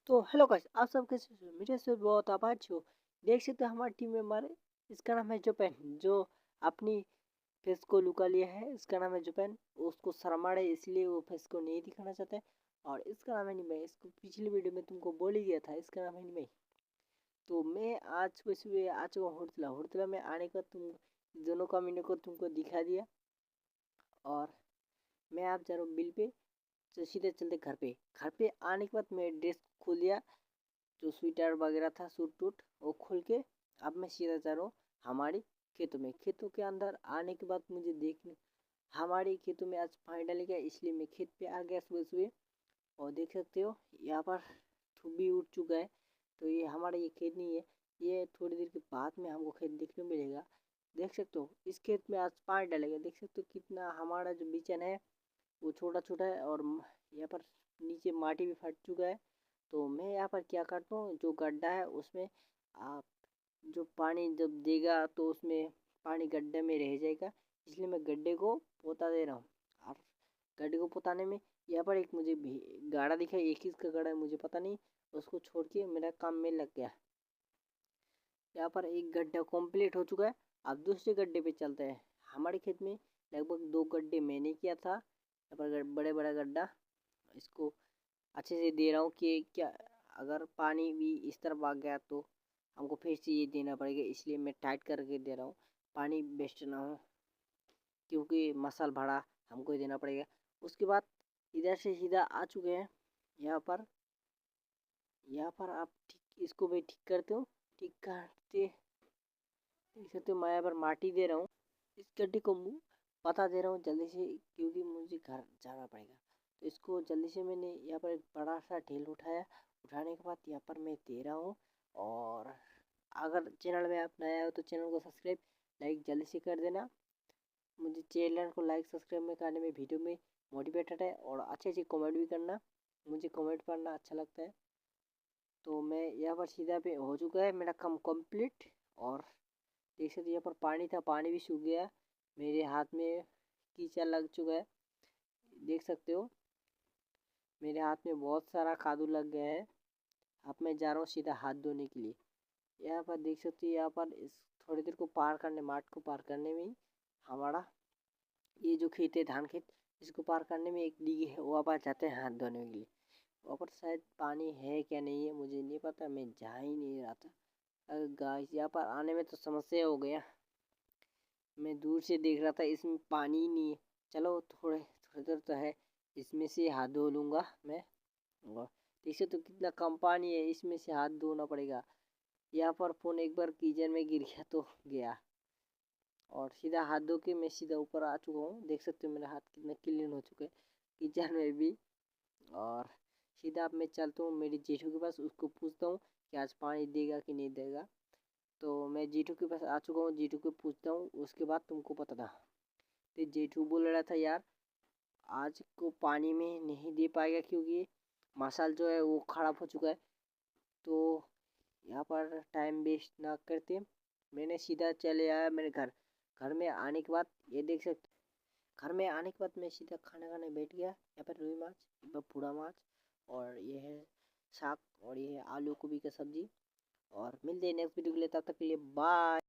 तो hello guys, आप सब कैसे हो? मेरे से बहुत आभार हो। देख सकते हो हमारी टीम में हमारे इसका नाम है जुपेन, जो अपनी फेस को लुका लिया है। इसका नाम है जुपेन। उसको शर्माड़ है, इसलिए वो फेस को नहीं दिखाना चाहता है। और इसका नाम है निमय। इसको पिछली वीडियो में तुमको बोल ही दिया था, इसका नाम है निमय। तो मैं आज सुबह सुबह आ चुका हूँ हुड़तला। हुड़तला में आने का तुम दोनों का मैंने को तुमको दिखा दिया। और मैं आप जा रहा हूँ बिल पे। तो सीधे चलते घर पे। घर पे आने के बाद मैं ड्रेस खोल दिया, जो स्वेटर वगैरह था, सूट टूट वो खोल के अब मैं सीधा जा रहा हूँ हमारी खेतों में। खेतों के अंदर आने के बाद मुझे देखने हमारे खेतों में आज पानी डालेगा, इसलिए मैं खेत पे आ गया सुबह सुबह। और देख सकते हो यहाँ पर भी उठ चुका है। तो ये हमारा ये खेत नहीं है, ये थोड़ी देर के बाद में हमको खेत देखने को मिलेगा। देख सकते हो इस खेत में आज पानी डालेगा। देख सकते हो कितना हमारा जो बिचन है वो छोटा छोटा है, और यहाँ पर नीचे माटी भी फट चुका है। तो मैं यहाँ पर क्या करता हूँ, जो गड्ढा है उसमें आप जो पानी जब देगा तो उसमें पानी गड्ढे में रह जाएगा, इसलिए मैं गड्ढे को पोता दे रहा हूँ। और गड्ढे को पोताने में यहाँ पर एक मुझे गाड़ा दिखा, एक ही इसका गाड़ा है मुझे पता नहीं। उसको छोड़ के मेरा काम में लग गया। यहाँ पर एक गड्ढा कंप्लीट हो चुका है। अब दूसरे गड्ढे पे चलते हैं। हमारे खेत में लगभग 2 गड्ढे मैंने किया था। यहाँ पर बड़े बड़ा गड्ढा, इसको अच्छे से दे रहा हूँ कि क्या अगर पानी भी इस तरफ आ गया तो हमको फिर से ये देना पड़ेगा, इसलिए मैं टाइट करके दे रहा हूँ, पानी वेस्ट ना हो, क्योंकि मसाल भाड़ा हमको ही देना पड़ेगा। उसके बाद इधर से सीधा आ चुके हैं यहाँ पर। यहाँ पर आप ठीक इसको भी ठीक करते हो, ठीक करते देख सकते हो। मैं यहाँ पर माटी दे रहा हूँ, इस गड्ढे को मुँह पता दे रहा हूँ जल्दी से, क्योंकि मुझे घर जाना पड़ेगा। तो इसको जल्दी से मैंने यहाँ पर एक बड़ा सा ढेल उठाया। उठाने के बाद यहाँ पर मैं दे रहा हूँ। और अगर चैनल में आप नया हो तो चैनल को सब्सक्राइब लाइक जल्दी से कर देना। मुझे चैनल को लाइक सब्सक्राइब में करने में वीडियो में मोटिवेटेड है, और अच्छे अच्छे कमेंट भी करना, मुझे कमेंट पढ़ना अच्छा लगता है। तो मैं यहाँ पर सीधा पे हो चुका है मेरा काम कंप्लीट। और देख सकते यहाँ पर पानी था, पानी भी सूख गया, मेरे हाथ में कीचड़ लग चुका है। देख सकते हो मेरे हाथ में बहुत सारा कादू लग गया है। अब मैं जा रहा हूँ सीधा हाथ धोने के लिए। यहाँ पर देख सकते हो, यहाँ पर इस थोड़ी देर को पार करने, माठ को पार करने में ही हमारा ये जो खेत है धान खेत, इसको पार करने में एक डीगी है, वहाँ पर जाते हैं हाथ धोने के लिए। वहाँ पर शायद पानी है क्या नहीं है मुझे नहीं पता, मैं जा ही नहीं रहा था। अगर गाइस यहाँ पर आने में तो समस्या हो गया। मैं दूर से देख रहा था, इसमें पानी ही नहीं है। चलो थोड़े थोड़ी देर तो है, इसमें से हाथ धो लूँगा मैं। और देखिए तो कितना कम पानी है, इसमें से हाथ धोना पड़ेगा। यहाँ पर फ़ोन एक बार कीचड़ में गिर गया तो गया। और सीधा हाथ धो के मैं सीधा ऊपर आ चुका हूँ। देख सकते हो मेरा हाथ कितना क्लीन हो चुका है कीचड़ में भी। और सीधा अब मैं चलता हूँ मेरी जेठू के पास, उसको पूछता हूँ कि आज पानी देगा कि नहीं देगा। तो मैं जेठू के पास आ चुका हूँ, जेठू को पूछता हूँ, उसके बाद तुमको पता था। तो जेठू बोल रहा था यार आज को पानी में नहीं दे पाएगा, क्योंकि मसाल जो है वो ख़राब हो चुका है। तो यहाँ पर टाइम वेस्ट ना करते मैंने सीधा चले आया मेरे घर। घर में आने के बाद ये देख सकते, घर में आने के बाद मैं सीधा खाना खाने बैठ गया। यहाँ पर रुई माछ, यहाँ पर पूरा माछ, और ये है साग, और ये है आलू गोभी का सब्जी। और मिलते हैं नेक्स्ट वीडियो के लिए, तब तक के लिए बाय।